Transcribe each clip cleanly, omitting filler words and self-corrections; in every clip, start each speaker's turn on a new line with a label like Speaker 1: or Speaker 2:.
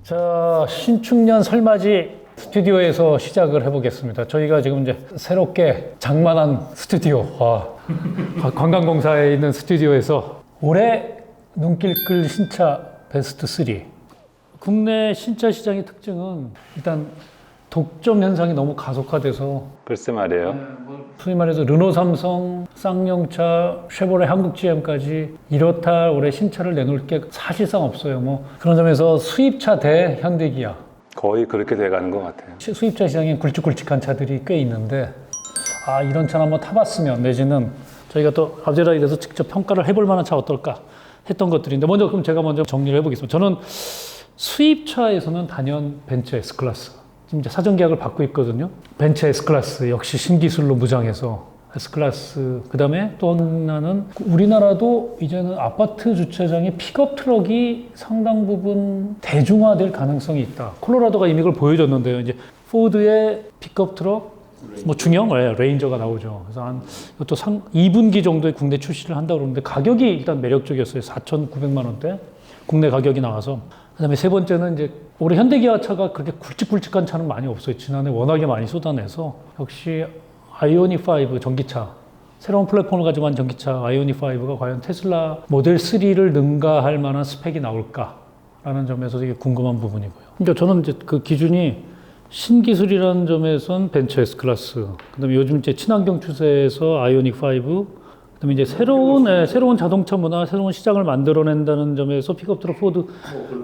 Speaker 1: 자, 신축년 설맞이 스튜디오에서 시작을 해보겠습니다. 저희가 지금 이제 새롭게 장만한 스튜디오, 관광공사에 있는 스튜디오에서 올해 눈길 끌 신차 베스트 3. 국내 신차 시장의 특징은 일단 독점 현상이 너무 가속화돼서,
Speaker 2: 글쎄 말이에요.
Speaker 1: 소위 말해서 르노, 삼성, 쌍용차, 쉐보레, 한국 GM까지 이렇다 올해 신차를 내놓을 게 사실상 없어요. 뭐 그런 점에서 수입차 대 현대기아,
Speaker 2: 거의 그렇게 돼가는 것 같아요.
Speaker 1: 수입차 시장에 굵직굵직한 차들이 꽤 있는데, 이런 차를 한번 타봤으면, 내지는 저희가 또 아브제라일에서 직접 평가를 해볼 만한 차 어떨까 했던 것들인데, 먼저 그럼 제가 먼저 정리를 해보겠습니다. 저는 수입차에서는 단연 벤츠 S클래스, 지금 이제 사전 계약을 받고 있거든요. 벤츠 S클래스 역시 신기술로 무장해서 S클래스, 그 다음에 또 하나는 우리나라도 이제는 아파트 주차장에 픽업 트럭이 상당 부분 대중화될 가능성이 있다. 콜로라도가 이미 그걸 보여줬는데요. 이제 포드의 픽업 트럭, 뭐 중형 레인저가 나오죠. 그래서 한 이것도 2분기 정도에 국내 출시를 한다고 그러는데, 가격이 일단 매력적이었어요. 4,900만 원대 국내 가격이 나와서. 그다음에 세 번째는 이제 올해 현대기아 차가 그렇게 굵직굵직한 차는 많이 없어요. 지난해 워낙에 많이 쏟아내서 역시 아이오닉 5 전기차, 새로운 플랫폼을 가지고 한 전기차 아이오닉 5가 과연 테슬라 모델 3를 능가할 만한 스펙이 나올까라는 점에서 되게 궁금한 부분이고요. 그러니까 저는 이제 그 기준이 신기술이라는 점에선 벤츠 S클래스, 그다음에 요즘 이제 친환경 추세에서 아이오닉 5, 그다음에 이제 새로운 자동차 문화, 새로운 시장을 만들어낸다는 점에서 픽업트럭 포드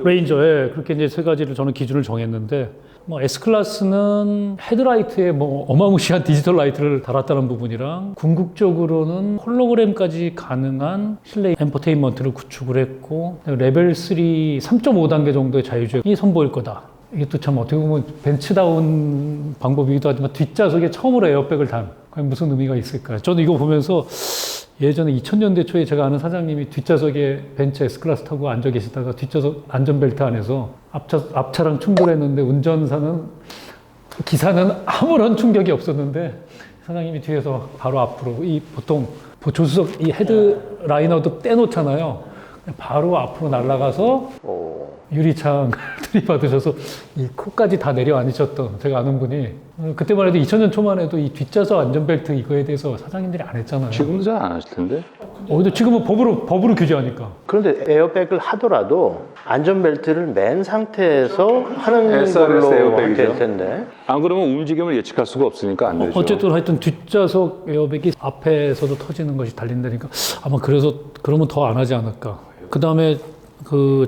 Speaker 1: 레인저에 그렇게 이제 세 가지를 저는 기준을 정했는데, 뭐 S클래스는 헤드라이트에 뭐 어마무시한 디지털 라이트를 달았다는 부분이랑, 궁극적으로는 홀로그램까지 가능한 실내 엔터테인먼트를 구축을 했고, 레벨 3 3.5단계 정도의 자유주행이 선보일 거다. 이게 또 참 어떻게 보면 벤츠다운 방법이기도 하지만, 뒷좌석에 처음으로 에어백을 단, 과연 무슨 의미가 있을까요? 저는 이거 보면서 예전에 2000년대 초에 제가 아는 사장님이 뒷좌석에 벤츠 S클래스 타고 앉아 계시다가 뒷좌석 안전벨트 안에서 앞차랑 충돌했는데, 기사는 아무런 충격이 없었는데, 사장님이 뒤에서 바로 앞으로, 보통 조수석 이 헤드 라이너도 떼놓잖아요. 바로 앞으로 날아가서 유리창 들이받으셔서 이 코까지 다 내려앉으셨던 제가 아는 분이, 그때만 해도 2000년 초만 해도 이 뒷좌석 안전벨트 이거에 대해서 사장님들이 안 했잖아요.
Speaker 2: 지금도 잘 안 하실 텐데.
Speaker 1: 근데 지금은 법으로 규제하니까.
Speaker 3: 그런데 에어백을 하더라도 안전벨트를 맨 상태에서 하는
Speaker 2: SRS
Speaker 3: 걸로
Speaker 2: 에어백이죠.
Speaker 3: 될 텐데.
Speaker 2: 안 그러면 움직임을 예측할 수가 없으니까 안 되죠.
Speaker 1: 어쨌든 하여튼 뒷좌석 에어백이 앞에서도 터지는 것이 달린다니까, 아마 그러면 더 안 하지 않을까. 그 다음에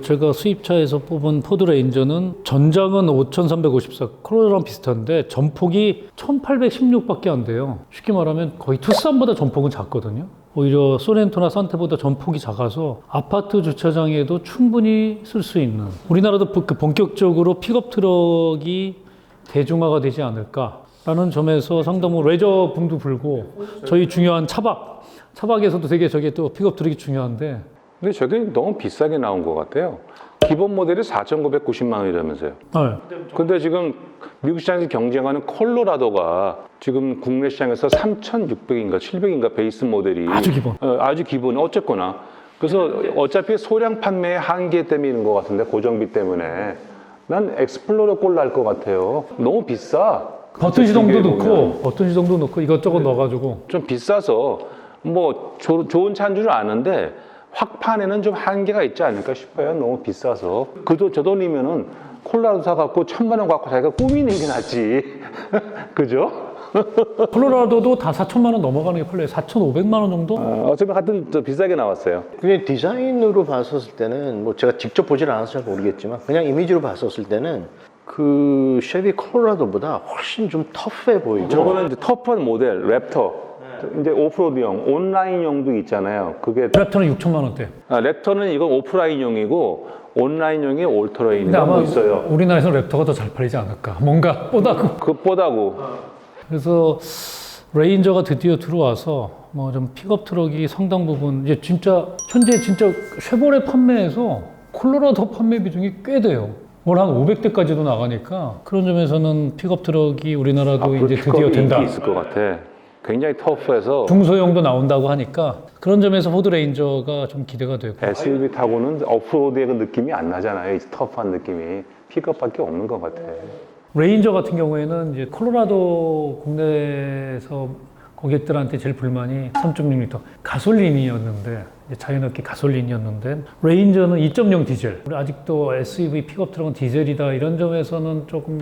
Speaker 1: 제가 수입차에서 뽑은 포드 레인저는 전장은 5,354, 콜로라랑 비슷한데 전폭이 1,816밖에 안 돼요. 쉽게 말하면 거의 투싼보다 전폭은 작거든요. 오히려 소렌토나 산테보다 전폭이 작아서 아파트 주차장에도 충분히 쓸 수 있는, 우리나라도 본격적으로 픽업 트럭이 대중화가 되지 않을까라는 점에서 상당히 레저 붐도 불고, 저희 중요한 차박에서도 되게 저게 또 픽업 트럭이 중요한데,
Speaker 2: 근데 저게 너무 비싸게 나온 것 같아요. 기본 모델이 4,990만 원이라면서요.
Speaker 1: 네.
Speaker 2: 근데 지금 미국 시장에서 경쟁하는 콜로라도가 지금 국내 시장에서 3,600인가 700인가 베이스 모델이
Speaker 1: 아주 기본.
Speaker 2: 아주 기본. 어쨌거나 그래서 어차피 소량 판매의 한계 때문에 있는 것 같은데, 고정비 때문에. 난 엑스플로러 꼴 날 것 같아요. 너무 비싸.
Speaker 1: 버튼 시동도 넣고 이것저것 넣어가지고.
Speaker 2: 좀 비싸서 뭐 좋은 차인 줄 아는데 확판에는 좀 한계가 있지 않을까 싶어요. 너무 비싸서. 저 돈이면은 콜라도 사갖고 1,000만 원 갖고 자기가 꾸미는 게 낫지. 그죠?
Speaker 1: 콜로라도도 다 4,000만 원 넘어가는 게 팔려요. 4,500만 원 정도?
Speaker 2: 어차피 하여튼 더 비싸게 나왔어요.
Speaker 3: 그냥 디자인으로 봤었을 때는, 뭐 제가 직접 보질 않아서 잘 모르겠지만, 그냥 이미지로 봤었을 때는 그 쉐비 콜로라도보다 훨씬 좀 터프해 보이고.
Speaker 2: 저거는 이제 터프한 모델, 랩터. 이제 오프로드용, 온라인용도 있잖아요. 그게
Speaker 1: 랩터는 6천만 원대.
Speaker 2: 랩터는 이건 오프라인용이고, 온라인용이
Speaker 1: 근데
Speaker 2: 올터레인이라고
Speaker 1: 아마
Speaker 2: 있어요.
Speaker 1: 우리나라에서 랩터가 더 잘 팔리지 않을까. 뭔가 뽀다고.
Speaker 2: 그보다고.
Speaker 1: 그래서 레인저가 드디어 들어와서 뭐 좀 픽업 트럭이 상당 부분, 이제 진짜 현재 진짜 쉐보레 판매에서 콜로라도 판매 비중이 꽤 돼요. 월 한 500대까지도 나가니까 그런 점에서는 픽업 트럭이 우리나라도
Speaker 2: 앞으로
Speaker 1: 이제 드디어
Speaker 2: 픽업이
Speaker 1: 된다.
Speaker 2: 인기 있을 것 같아. 굉장히 터프해서
Speaker 1: 중소형도 나온다고 하니까 그런 점에서 포드 레인저가 좀 기대가 되고.
Speaker 2: SUV 타고는 오프로드의 그 느낌이 안 나잖아요. 이 터프한 느낌이 픽업밖에 없는 것 같아.
Speaker 1: 레인저 같은 경우에는 이제 콜로라도 국내에서 고객들한테 제일 불만이 3.6L 가솔린이었는데 이제 자연스럽게 가솔린이었는데 레인저는 2.0 디젤. 우리 아직도 SUV 픽업 트럭은 디젤이다 이런 점에서는 조금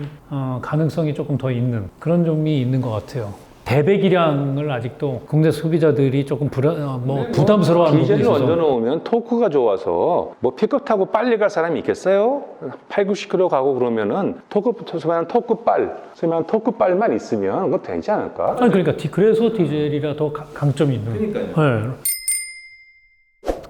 Speaker 1: 가능성이 조금 더 있는 그런 점이 있는 것 같아요. 대배기량을 아직도 국내 소비자들이 조금 부담스러워하는 부분이
Speaker 2: 디젤을
Speaker 1: 있어서
Speaker 2: 얹어 놓으면 토크가 좋아서 뭐 픽업 타고 빨리 갈 사람이 있겠어요? 8, 90km 가고 그러면은 소위 말하는 토크빨만 있으면 그거 되지 않을까?
Speaker 1: 아니 그러니까 그래서 디젤이라 더 강점이 있는. 그러니까요. 네.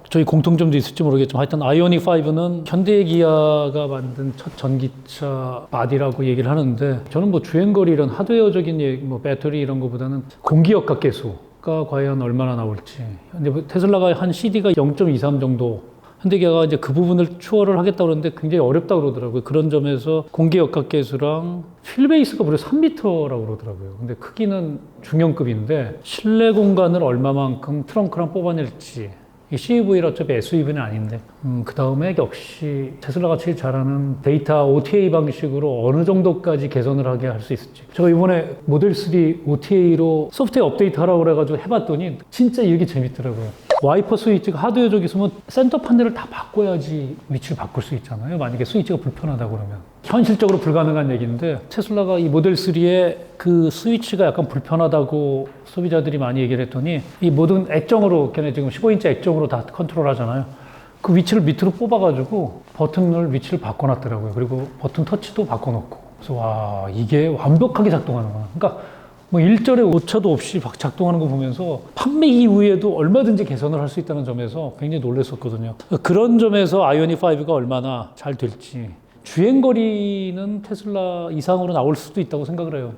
Speaker 1: 저희 공통점도 있을지 모르겠지만 하여튼 아이오닉 5는 현대 기아가 만든 첫 전기차 바디라고 얘기를 하는데 저는 뭐 주행거리 이런 하드웨어적인 뭐 배터리 이런 거보다는 공기역학 계수가 과연 얼마나 나올지. 근데 뭐 테슬라가 한 CD가 0.23 정도 현대기아가 이제 그 부분을 추월을 하겠다고 그러는데 굉장히 어렵다고 그러더라고요. 그런 점에서 공기역학 계수랑 휠베이스가 무려 3m라고 그러더라고요. 근데 크기는 중형급인데 실내 공간을 얼마만큼 트렁크랑 뽑아낼지. 이 CUV라 어차피 SUV는 아닌데 그 다음에 역시 테슬라가 제일 잘하는 데이터 OTA 방식으로 어느 정도까지 개선을 하게 할 수 있을지. 제가 이번에 모델 3 OTA로 소프트웨어 업데이트 하라고 그래가지고 해봤더니 진짜 이게 재밌더라고요. 와이퍼 스위치가 하드웨어적이 있으면 센터 판넬을 다 바꿔야지 위치를 바꿀 수 있잖아요. 만약에 스위치가 불편하다 그러면. 현실적으로 불가능한 얘기인데 테슬라가 이 모델 3의 그 스위치가 약간 불편하다고 소비자들이 많이 얘기를 했더니 이 모든 액정으로 걔네 지금 15인치 액정으로 다 컨트롤 하잖아요. 그 위치를 밑으로 뽑아가지고 버튼을 위치를 바꿔놨더라고요. 그리고 버튼 터치도 바꿔놓고. 그래서 와 이게 완벽하게 작동하는구나. 그러니까 뭐 일절의 오차도 없이 작동하는 거 보면서 판매 이후에도 얼마든지 개선을 할 수 있다는 점에서 굉장히 놀랐었거든요. 그런 점에서 아이오닉 5가 얼마나 잘 될지. 주행거리는 테슬라 이상으로 나올 수도 있다고 생각을 해요.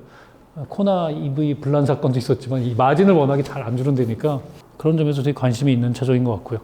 Speaker 1: 코나 EV 분란 사건도 있었지만 이 마진을 워낙에 잘 안 주는 데니까 그런 점에서 되게 관심이 있는 차종인 것 같고요.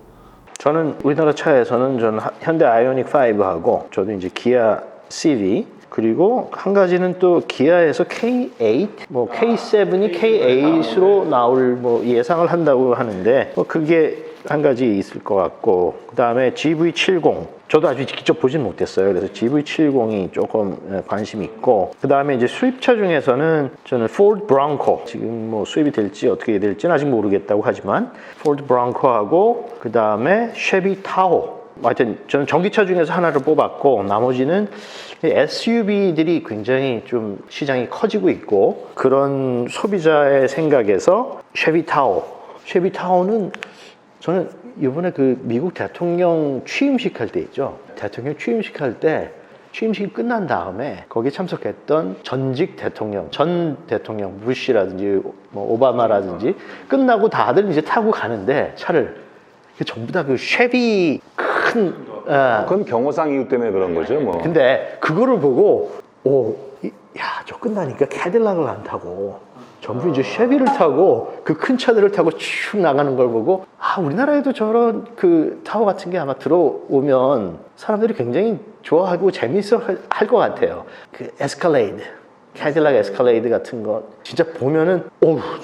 Speaker 3: 저는 우리나라 차에서는 저는 현대 아이오닉 5하고 저도 이제 기아 CV 그리고 한 가지는 또 기아에서 K8, 뭐 K7이 K8으로 나올 뭐 예상을 한다고 하는데 뭐 그게 한 가지 있을 것 같고 그 다음에 GV70 저도 아직 직접 보진 못했어요. 그래서 GV70이 조금 관심이 있고 그 다음에 이제 수입차 중에서는 저는 포드 브랑코 지금 뭐 수입이 될지 어떻게 될지는 아직 모르겠다고 하지만 포드 브랑코하고 그 다음에 쉐비 타호 하여튼 저는 전기차 중에서 하나를 뽑았고 나머지는 SUV들이 굉장히 좀 시장이 커지고 있고 그런 소비자의 생각에서 쉐비 타호는 저는 이번에 그 미국 대통령 취임식 할 때 있죠. 대통령 취임식 할 때 취임식이 끝난 다음에 거기에 참석했던 전직 대통령, 전 대통령 부시라든지 뭐 오바마라든지 끝나고 다들 이제 타고 가는데 차를 전부 다 그 쉐비 큰
Speaker 2: 그건 경호상 이유 때문에 그런 거죠, 뭐.
Speaker 3: 근데 그거를 보고 저 끝나니까 캐딜락을 안 타고 전부 이제 쉐비를 타고 그 큰 차들을 타고 쭉 나가는 걸 보고 우리나라에도 저런 그 타워 같은 게 아마 들어오면 사람들이 굉장히 좋아하고 재밌어 할 것 같아요. 그 에스컬레이드 캐딜락 에스컬레이드 같은 거 진짜 보면은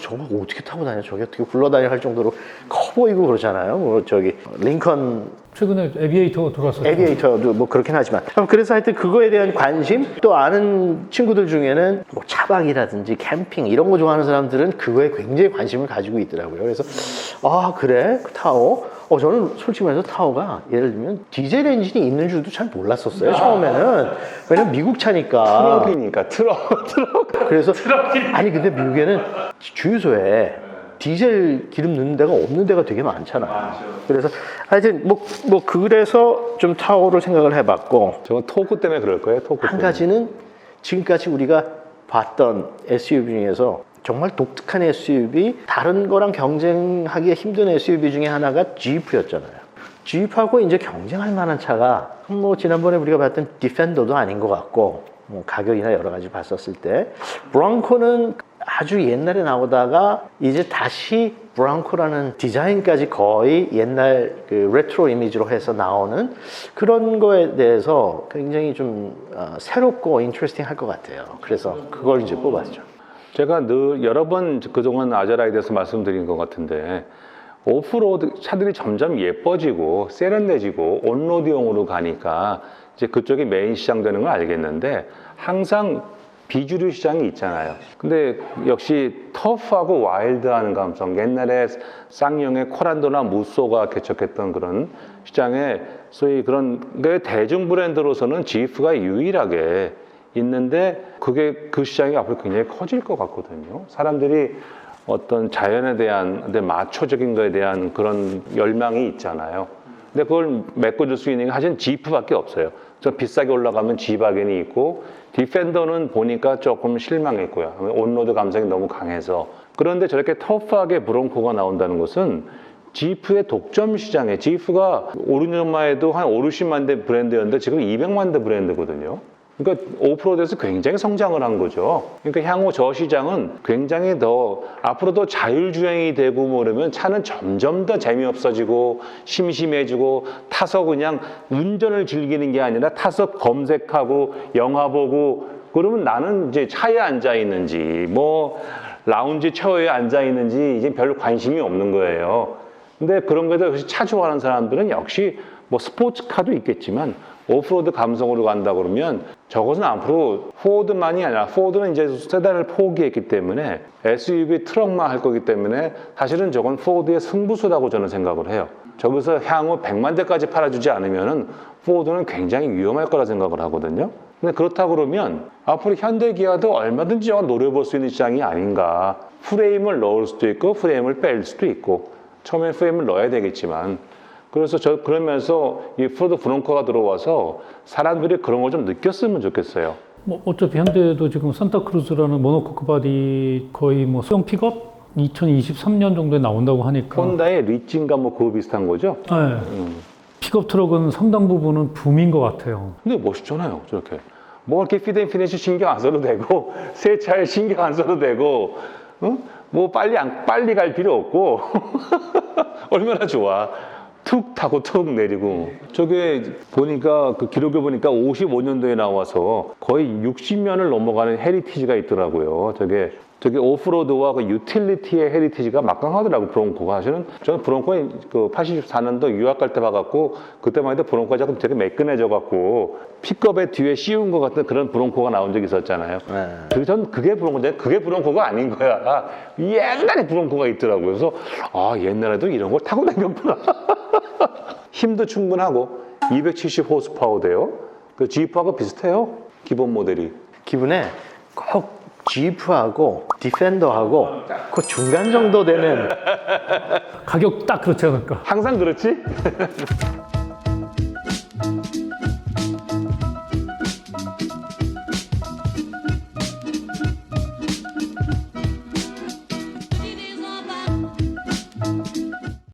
Speaker 3: 저거 어떻게 타고 다녀 저게 어떻게 굴러다녀 할 정도로 커 보이고 그러잖아요. 뭐 저기 링컨
Speaker 1: 최근에 에비에이터 들어왔었죠.
Speaker 3: 에비에이터도 뭐 그렇긴 하지만 그래서 하여튼 그거에 대한 관심 또 아는 친구들 중에는 뭐 차박이라든지 캠핑 이런 거 좋아하는 사람들은 그거에 굉장히 관심을 가지고 있더라고요. 그래서 그래 타워 저는 솔직히 말해서 타워가 예를 들면 디젤 엔진이 있는 줄도 잘 몰랐었어요 처음에는. 왜냐면 미국 차니까
Speaker 2: 트럭이니까 트럭
Speaker 3: 그래서 아니 근데 미국에는 주유소에 디젤 기름 넣는 데가 없는 데가 되게 많잖아요. 그래서 하여튼 뭐 그래서 좀 타워를 생각을 해봤고
Speaker 2: 저건 토크 때문에 그럴 거예요. 토크
Speaker 3: 한
Speaker 2: 때문에.
Speaker 3: 가지는 지금까지 우리가 봤던 SUV 중에서 정말 독특한 SUV 다른 거랑 경쟁하기 힘든 SUV 중에 하나가 지프였잖아요. 지프하고 이제 경쟁할 만한 차가 뭐 지난번에 우리가 봤던 디펜더도 아닌 것 같고 뭐 가격이나 여러 가지 봤었을 때 브랑코는 아주 옛날에 나오다가 이제 다시 브랑코라는 디자인까지 거의 옛날 그 레트로 이미지로 해서 나오는 그런 거에 대해서 굉장히 좀 새롭고 인트레스팅 할 것 같아요. 그래서 그걸 이제 뽑았죠.
Speaker 2: 제가 늘 여러 번 그동안 아제라에 대해서 말씀드린 것 같은데 오프로드 차들이 점점 예뻐지고 세련돼지고 온로드용으로 가니까 이제 그쪽이 메인 시장 되는 걸 알겠는데 항상 비주류 시장이 있잖아요. 근데 역시 터프하고 와일드한 감성, 옛날에 쌍용의 코란도나 무쏘가 개척했던 그런 시장에 소위 그런 게 대중 브랜드로서는 지프가 유일하게 있는데 그게 그 시장이 앞으로 굉장히 커질 것 같거든요. 사람들이 어떤 자연에 대한 근데 마초적인 거에 대한 그런 열망이 있잖아요. 근데 그걸 메꿔줄 수 있는 게 사실 지프밖에 없어요. 좀 비싸게 올라가면 지바겐이 있고 디펜더는 보니까 조금 실망했고요. 온로드 감성이 너무 강해서. 그런데 저렇게 터프하게 브롱코가 나온다는 것은 지프의 독점 시장에 지프가 5, 6년만 해도 한 5, 60만 대 브랜드였는데 지금 200만 대 브랜드거든요. 그러니까 오프로드에서 굉장히 성장을 한 거죠. 그러니까 향후 저 시장은 굉장히 더 앞으로도 자율주행이 되고 뭐 그러면 차는 점점 더 재미없어지고 심심해지고 타서 그냥 운전을 즐기는 게 아니라 타서 검색하고 영화 보고 그러면 나는 이제 차에 앉아 있는지 뭐 라운지 체어에 앉아 있는지 이제 별 관심이 없는 거예요. 근데 그런 거에서 역시 차 좋아하는 사람들은 역시 뭐 스포츠카도 있겠지만 오프로드 감성으로 간다 그러면 저것은 앞으로 포드만이 아니라 포드는 이제 세단을 포기했기 때문에 SUV 트럭만 할 거기 때문에 사실은 저건 포드의 승부수라고 저는 생각을 해요. 저기서 향후 100만 대까지 팔아주지 않으면은 포드는 굉장히 위험할 거라 생각을 하거든요. 근데 그렇다 그러면 앞으로 현대 기아도 얼마든지 노려볼 수 있는 시장이 아닌가. 프레임을 넣을 수도 있고 프레임을 뺄 수도 있고 처음에 프레임을 넣어야 되겠지만 그래서 저 그러면서 이 포드 브론코가 들어와서 사람들이 그런 걸 좀 느꼈으면 좋겠어요.
Speaker 1: 뭐 어차피 현대도 지금 산타크루즈라는 모노코크 바디 거의 뭐 소형 픽업 2023년 정도에 나온다고 하니까.
Speaker 2: 혼다의 리치인가 뭐 그거 비슷한 거죠?
Speaker 1: 네. 픽업 트럭은 상당 부분은 붐인 것 같아요.
Speaker 2: 근데 멋있잖아요, 저렇게. 뭐 이렇게 피드 앤 피니쉬 신경 안 써도 되고 세차에 신경 안 써도 되고 뭐 빨리 갈 필요 없고 얼마나 좋아. 툭 타고 툭 내리고 저게 보니까 그 기록에 보니까 55년도에 나와서 거의 60년을 넘어가는 헤리티지가 있더라고요. 저게 오프로드와 그 유틸리티의 헤리티지가 막강하더라고 브론코가. 사실은 저는 브론코에 그 84년도 유학 갈 때 봐갖고 그때만 해도 브론코가 조금 되게 매끈해져갖고 픽업의 뒤에 씌운 것 같은 그런 브론코가 나온 적이 있었잖아요. 전 그게 브론코인데 그게 브론코가 아닌 거야. 옛날에 브론코가 있더라고요. 그래서 아 옛날에도 이런 걸 타고 다녔구나. 힘도 충분하고 270 호스파워대요. 그 지프하고 비슷해요. 기본 모델이.
Speaker 3: 기분에 꼭 지프하고 디펜더하고 그 중간 정도 되는
Speaker 1: 가격 딱 그렇지 않을까?
Speaker 2: 항상 그렇지?